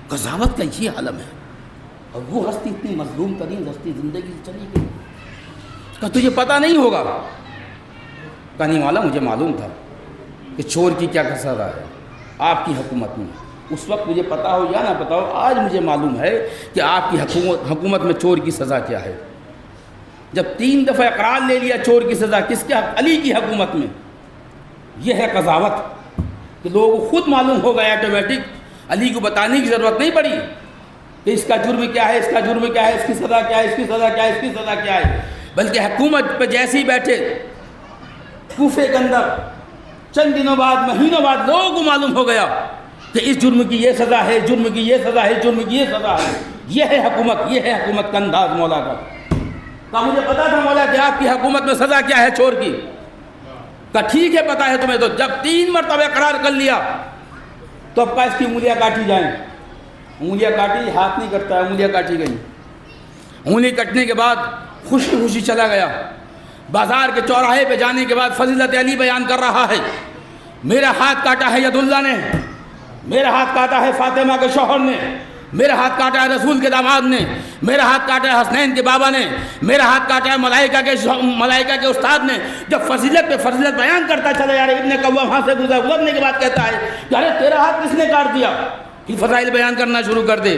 قضاوت کا یہ عالم ہے، اور وہ ہستی اتنی مظلوم ترین ہستی زندگی سے چلی گئی، کہ تجھے پتہ نہیں ہوگا۔ کہا نہیں مولا مجھے معلوم تھا کہ چور کی کیا سزا ہے آپ کی حکومت میں، اس وقت مجھے پتہ ہو یا نہ پتہ ہو، آج مجھے معلوم ہے کہ آپ کی حکومت میں چور کی سزا کیا ہے۔ جب 3 دفعہ اقرار لے لیا چور کی سزا کس کے حق، علی کی حکومت میں، یہ ہے قضاوت، کہ لوگوں کو خود معلوم ہو گیا آٹومیٹک، علی کو بتانے کی ضرورت نہیں پڑی کہ اس کا جرم کیا ہے، اس کا جرم کیا ہے، اس کی سزا کیا ہے، اس کی سزا کیا ہے، اس کی سزا کیا ہے، بلکہ حکومت پہ جیسے ہی بیٹھے کوفے کے اندر چند دنوں بعد، مہینوں بعد لوگوں کو معلوم ہو گیا کہ اس جرم کی یہ سزا ہے، جرم کی یہ سزا ہے، جرم کی یہ سزا ہے۔ یہ ہے حکومت، یہ ہے حکومت کا انداز مولا کا۔ کہا مجھے پتا تھا مولا کہ آپ کی حکومت میں سزا کیا ہے چور کی۔ کہا ٹھیک ہے پتا ہے تمہیں، تو جب 3 مرتبہ اقرار کر لیا تو اب کا اس کی انگلیاں کاٹی جائیں۔ انگلیاں کاٹی، ہاتھ نہیں کٹتا ہے، انگلیاں کاٹی گئیں۔ انگلی کٹنے کے بعد خوشی خوشی چلا گیا، بازار کے چوراہے پہ جانے کے بعد فضیلت علی بیان کر رہا ہے، میرا ہاتھ کاٹا ہے ید اللہ نے، میرا ہاتھ کاٹا ہے فاطمہ کے شوہر نے، میرا ہاتھ کاٹا ہے رسول کے داماد نے، میرا ہاتھ کاٹا ہے حسنین کے بابا نے، میرا ہاتھ کاٹا ہے ملائکہ کے استاد نے۔ جب فضیلت پہ فضیلت بیان کرتا چلا یار ابن قوام وہاں سے گزرنے کے بعد کہتا ہے کہ ارے تیرا ہاتھ کس نے کاٹ دیا، پھر فضائل بیان کرنا شروع کر دے۔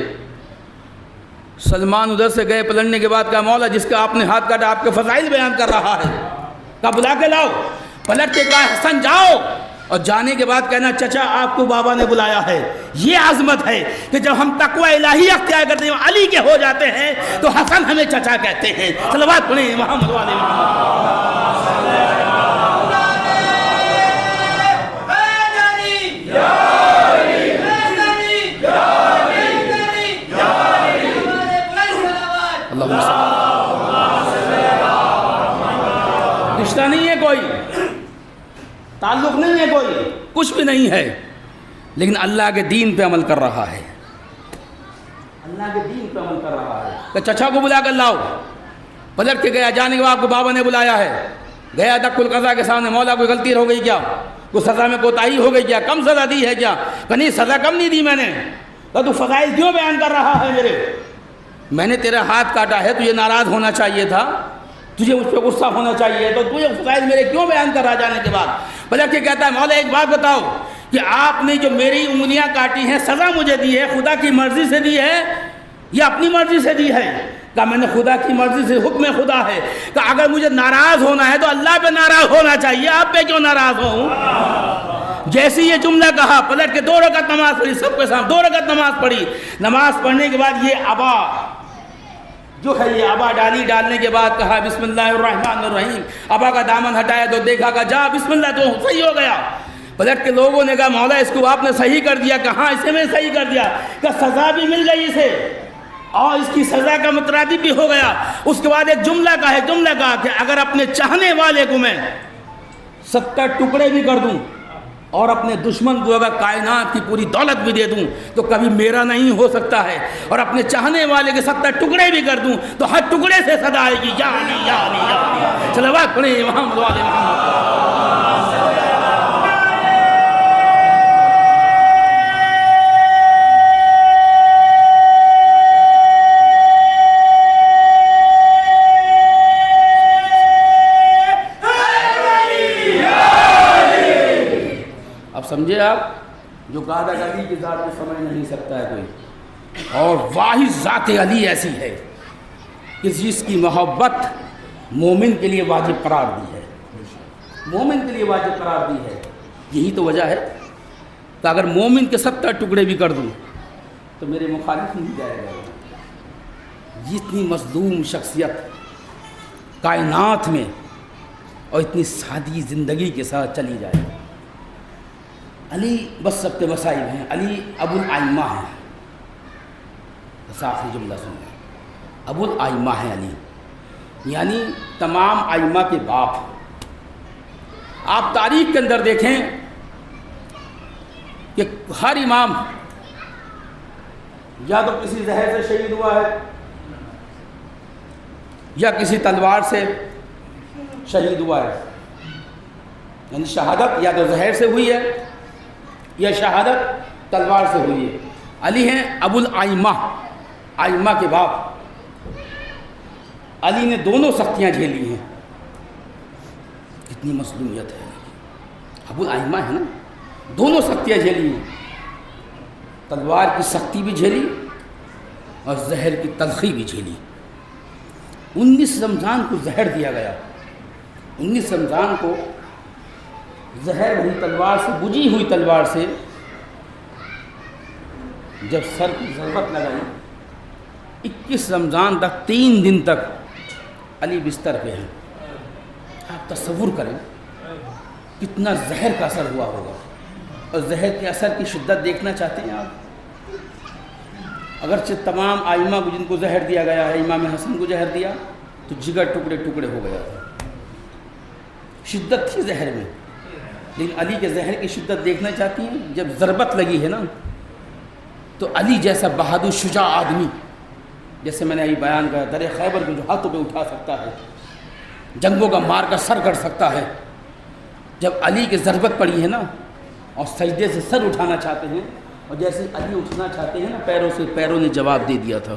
سلمان ادھر سے گئے، پلٹنے کے بعد کہا مولا جس کا آپ نے ہاتھ کاٹا آپ کے فضائل بیان کر رہا ہے، کہا بلا کے لاؤ۔ پلٹ کے کہا حسن جاؤ، اور جانے کے بعد کہنا چچا آپ کو بابا نے بلایا ہے۔ یہ عظمت ہے کہ جب ہم تقوی الہی اختیار کرتے ہیں، علی کے ہو جاتے ہیں، تو حسن ہمیں چچا کہتے ہیں۔ صلوات پڑھیں محمد والے محمد۔ رشتہ نہیں ہے کوئی، تعلق نہیں ہے کوئی، کچھ بھی نہیں ہے، لیکن اللہ کے دین پہ عمل کر رہا ہے، اللہ کے دین پہ عمل کر رہا ہے۔ کہ چچا کو بلا کر لاؤ۔ پلٹ کے گیا، جانے کے بعد کو بابا نے بلایا ہے، گیا دق القضا کے سامنے، مولا کوئی غلطی ہو گئی کیا، کوئی سزا میں کوتاہی ہو گئی کیا، کم سزا دی ہے کیا؟ کہ نہیں سزا کم نہیں دی میں نے۔ کہ تو فضائل کیوں بیان کر رہا ہے میرے؟ میں نے تیرا ہاتھ کاٹا ہے، تجھے ناراض ہونا چاہیے تھا، تجھے مجھ پہ غصہ ہونا چاہیے، تو تجھے فضائل میرے کیوں بیان کر رہا جانے کے بعد؟ پلٹ کے کہتا ہے مولا ایک بات بتاؤ کہ آپ نے جو میری انگلیاں کاٹی ہیں سزا مجھے دی ہے، خدا کی مرضی سے دی ہے یا اپنی مرضی سے دی ہے؟ کہ میں نے خدا کی مرضی سے، حکم خدا ہے۔ کہ اگر مجھے ناراض ہونا ہے تو اللہ پہ ناراض ہونا چاہیے، آپ پہ کیوں ناراض ہوں؟ جیسے یہ جملہ کہا پلٹ کے 2 رکعت نماز پڑھی، سب کے سامنے 2 رکعت نماز پڑھی۔ نماز پڑھنے کے بعد یہ ابا جو ہے، یہ ابا ڈالنے کے بعد کہا بسم اللہ الرحمن الرحیم۔ ابا کا دامن ہٹایا تو دیکھا کہ جا بسم اللہ، تو صحیح ہو گیا۔ پلٹ کے لوگوں نے کہا مولا اس کو آپ نے صحیح کر دیا۔ کہاں اسے میں صحیح کر دیا، کہ سزا بھی مل گئی اسے اور اس کی سزا کا مترادف بھی ہو گیا۔ اس کے بعد ایک جملہ کہا کہ اگر اپنے چاہنے والے کو میں 70 ٹکڑے بھی کر دوں اور اپنے دشمن کو اگر کائنات کی پوری دولت بھی دے دوں تو کبھی میرا نہیں ہو سکتا ہے، اور اپنے چاہنے والے کے 70 ٹکڑے بھی کر دوں تو ہر ٹکڑے سے صدا آئے گی یا علی یا علی یا علی۔ صلوات پڑھیں محمد والے محمد۔ سمجھے آپ، جو قاعدہ علی کی ذات میں سمجھ نہیں سکتا ہے کوئی، اور واحد ذات علی ایسی ہے کہ جس کی محبت مومن کے لیے واجب قرار دی ہے، مومن کے لیے واجب قرار دی ہے۔ یہی تو وجہ ہے کہ اگر مومن کے 70 ٹکڑے بھی کر دوں تو میرے مخالف نہیں جائے گا۔ جتنی مظلوم شخصیت کائنات میں اور اتنی سادی زندگی کے ساتھ چلی جائے، علی بس سب کے مسائل ہیں، علی ابو الائمہ ہیں، بس آخری جملہ سنیں، ابو الائمہ ہیں علی، یعنی تمام ائمہ کے باپ۔ آپ تاریخ کے اندر دیکھیں کہ ہر امام یا تو کسی زہر سے شہید ہوا ہے یا کسی تلوار سے شہید ہوا ہے، یعنی شہادت یا تو زہر سے ہوئی ہے یا شہادت تلوار سے ہوئی ہے۔ علی ہیں ابو الائمہ، ائمہ کے باپ۔ علی نے دونوں سختیاں جھیلی ہیں، کتنی مظلومیت ہے، ابو الائمہ ہے نا، دونوں سختیاں جھیلی ہیں، تلوار کی سختی بھی جھیلی اور زہر کی تلخی بھی جھیلی۔ 19 رمضان کو زہر دیا گیا، 19 رمضان کو زہر وہی تلوار سے، بجھی ہوئی تلوار سے جب سر کی ضربت لگائی، 21 رمضان تک 3 دن تک علی بستر پہ ہیں۔ آپ تصور کریں کتنا زہر کا اثر ہوا ہوگا، اور زہر کے اثر کی شدت دیکھنا چاہتے ہیں آپ؟ اگرچہ تمام ائمہ کو جن کو زہر دیا گیا ہے، امام حسن کو زہر دیا تو جگر ٹکڑے ٹکڑے ہو گیا تھا، شدت تھی زہر میں، لیکن علی کے زہر کی شدت دیکھنا چاہتی ہیں؟ جب ضربت لگی ہے نا تو علی جیسا بہادر شجاع آدمی، جیسے میں نے ابھی بیان کیا، در خیبر کو جو ہاتھوں پہ اٹھا سکتا ہے، جنگوں کا مار کر سر کر سکتا ہے، جب علی کی ضربت پڑی ہے نا اور سجدے سے سر اٹھانا چاہتے ہیں، اور جیسے علی اٹھنا چاہتے ہیں نا پیروں سے، پیروں نے جواب دے دیا تھا۔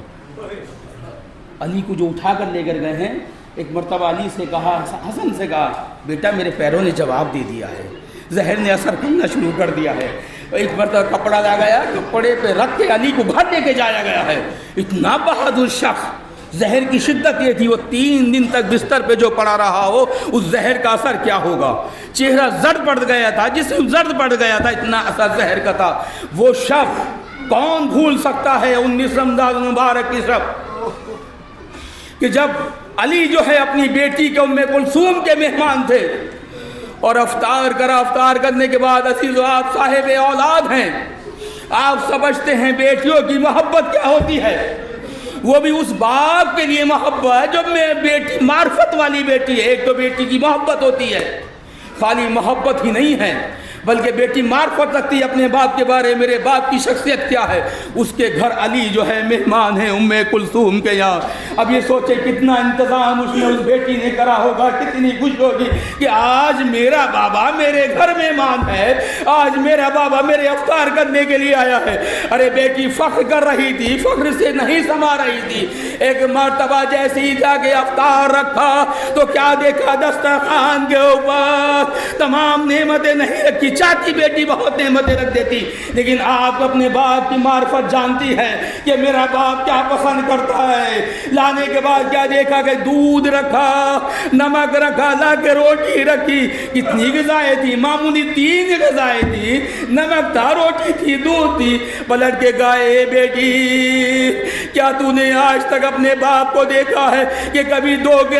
علی کو جو اٹھا کر لے کر گئے ہیں، ایک مرتبہ علی سے کہا، حسن سے کہا، بیٹا میرے پیروں نے جواب دے دیا ہے، زہر نے اثر کرنا شروع کر دیا ہے۔ ایک مرتبہ کپڑا لا گیا، کپڑے پہ رکھ کے علی کو گھر لے کے جایا گیا ہے۔ اتنا بہادر شخص، زہر کی شدت یہ تھی، وہ 3 دن تک بستر پہ جو پڑا رہا ہو، اس زہر کا اثر کیا ہوگا؟ چہرہ زرد پڑ گیا تھا، جسم زرد پڑ گیا تھا، اتنا اثر زہر کا تھا۔ وہ شب کون بھول سکتا ہے 19 رمضان مبارک کی شب، کہ جب علی جو ہے اپنی بیٹی کے ام کلثوم کے مہمان تھے، اور افطار کرنے کے بعد عزیز و آپ صاحب اولاد ہیں، آپ سمجھتے ہیں بیٹیوں کی محبت کیا ہوتی ہے، وہ بھی اس باپ کے لیے محبت جو میں بیٹی معرفت والی بیٹی ہے۔ ایک تو بیٹی کی محبت ہوتی ہے، خالی محبت ہی نہیں ہے بلکہ بیٹی معرفت رکھتی ہے اپنے باپ کے بارے، میرے باپ کی شخصیت کیا ہے۔ اس کے گھر علی جو ہے مہمان ہیں ام کلثوم کے یہاں۔ اب یہ سوچے کتنا انتظام اس نے اس بیٹی نے کرا ہوگا، کتنی خوش ہوگی کہ آج میرا بابا میرے گھر مہمان ہے، آج میرا بابا میرے افطار کرنے کے لیے آیا ہے۔ ارے بیٹی فخر کر رہی تھی، فخر سے نہیں سما رہی تھی۔ ایک مرتبہ جیسے ہی جا کے افطار رکھا تو کیا دیکھا، دسترخوان کے اوپر تمام نعمتیں نہیں رکھی۔ چاہتی بیٹی بہت نعمتیں رکھ دیتی، لیکن آپ اپنے باپ کی معرفت جانتی ہے کہ میرا باپ کیا پسند کرتا ہے۔ لانے کے بعد کیا دیکھا کہ دودھ رکھا، نمک رکھا، لا کے روٹی رکھی۔ کتنی غذائیں تھی؟ معمولی 3 غذائیں تھی، نمک تھا، روٹی تھی، دودھ تھی۔ پلٹ کے گائے، بیٹی کیا تو نے آج تک اپنے باپ کو دیکھا ہے کہ کبھی 2 کے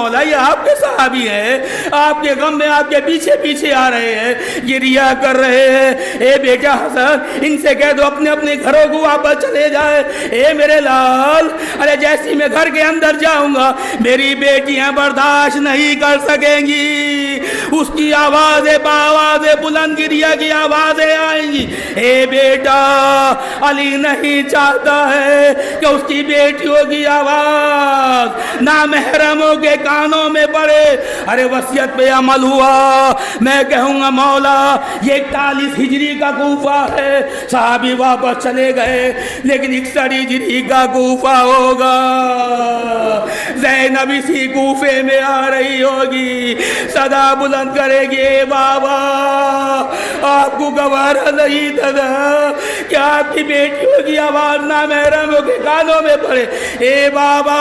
مولا یہ آپ کے صحابی ہیں, آپ کے غم میں آپ کے پیچھے پیچھے آ رہے ہیں, گریہ کر رہے ہیں. اے بیٹا حسن ان سے کہہ دو اپنے اپنے گھروں کو واپس چلے جائے. اے میرے لال, ارے جیسی میں گھر کے اندر جاؤں گا میری بیٹیاں برداشت نہیں کر سکیں گی, اس کی آوازیں آوازیں بلند گریہ کی آوازیں آئیں گی. اے بیٹا علی نہیں چاہتا ہے کہ اس کی بیٹیوں کی آواز نامحرموں کے کانوں میں پڑے. ارے وصیت پہ عمل ہوا, میں کہوں گا مولا یہ 41 ہجری کا کوفہ ہے. صحابی واپس چلے گئے لیکن 61 ہجری کا کوفہ ہوگا. زینب اسی کوفے میں آ رہی ہوگی, صدا بلند کرے گی اے بابا آپ کو گوارا نہیں تھا کہ آپ کی بیٹیوں کی آواز نامحرموں کے کانوں میں پڑے. اے بابا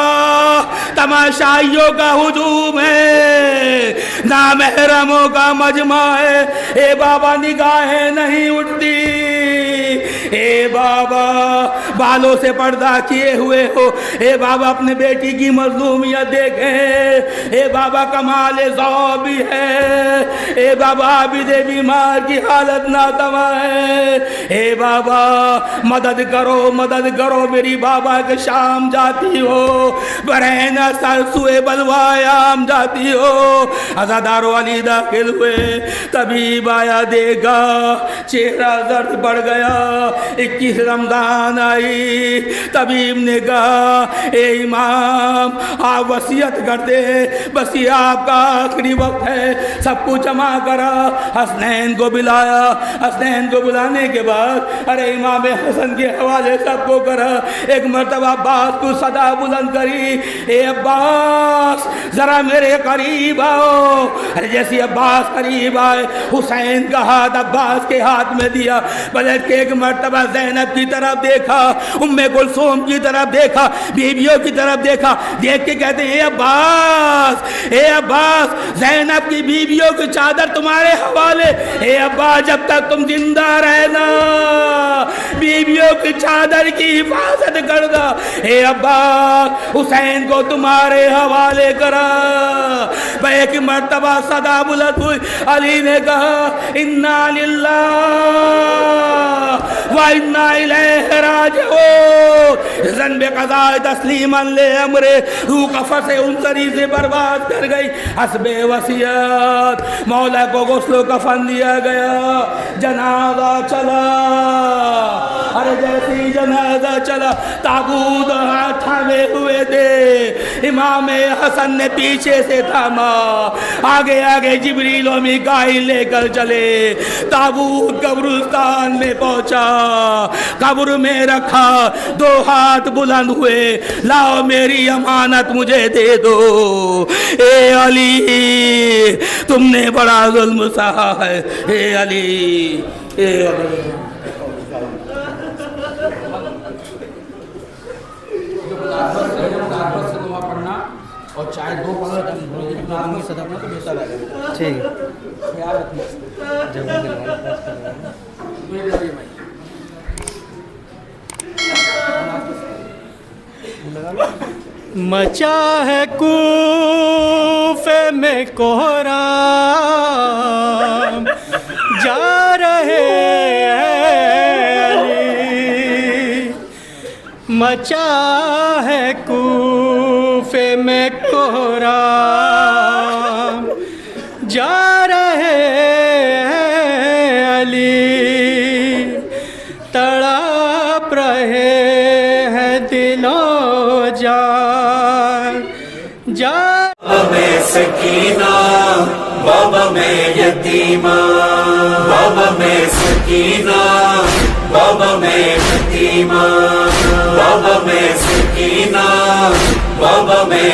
تماشائیوں کا ہجوم ہے, نامحرموں کا مجمع ہے. اے بابا نگاہیں نہیں اٹھتی. اے بابا بالوں سے پردہ کیے ہوئے ہو, اے بابا اپنے بیٹی کی مظلومیت دیکھیں. اے بابا کمال ذوق بھی ہے, اے بابا عابد بیمار کی حالت ناتوا ہے. اے بابا مدد کرو میری بابا کے شام جاتی ہو, برہنہ سر سوئے بلوایام جاتی ہو. عزادارو علی داخل ہوئے, طبیب آیا دیکھا چہرہ زرد پڑ گیا. 21 رمضان آئی, طبیب نے کہا اے امام آپ وصیت کر دے, بس یہ آپ کا آخری وقت ہے, سب کو جمع کرا. حسنین کو بلایا, حسنین کو بلانے کے بعد ارے امام حسن کے حوالے سب کو کرا. ایک مرتبہ عباس کو صدا بلند کری, اے عباس ذرا میرے قریب آؤ. ارے جیسی عباس قریب آئے حسین کا ہاتھ عباس کے ہاتھ میں دیا. بلکہ کہ ایک مرتبہ زینب کی طرف دیکھا, ام کلثوم کی طرف دیکھا, بیویوں کی طرف دیکھا, دیکھ کے کہتے ہیں اے عباس زینب کی بیویوں کی چادر تمہارے حوالے. اے عباس جب تک تم زندہ رہنا بیویوں کی چادر کی حفاظت کرنا. اے عباس حسین کو تمہارے حوالے کرا. ایک مرتبہ صدا بلند ہوئی, علی نے کہا انا للہ وَإِنَّا إِلَيْهِ رَاجِعُونَ. ذنب قضاء تسلیما لِأَمْرِ, روح کفر سے انصری سے برباد کر گئی. حسب وصیت مولا کو غسل و کفن دیا گیا. جنازہ چلا, ارے جیسی جنازہ چلا تابوت ہاتھ تھامے ہوئے تھے. امام حسن نے پیچھے سے تھاما, آگے آگے جبریل و میکائیل لے کر چلے. تابوت قبرستان میں پہنچا, قبر میں رکھا, 2 ہاتھ بلند ہوئے, لاؤ میری امانت مجھے دے دو. اے علی تم نے بڑا ظلم سہا ہے. اے علی, اے علی دعا پڑھنا اور چاہے 2 پڑھنا صدقہ تو بہتر ہے. ٹھیک ہے, خیال رکھنا. مچا ہے کوفے میں کوہرام, جا رہے ہیں علی. مچا ہے کوفے میں کوہرام, جا رہے ہیں علی. تڑپ رہے ہیں دلوں جان, بابا میں سکینہ, بابا میں یتیمہ, بابا میں سکینہ, بابا میں یتیمہ, بابا میں سکینہ, بابا میں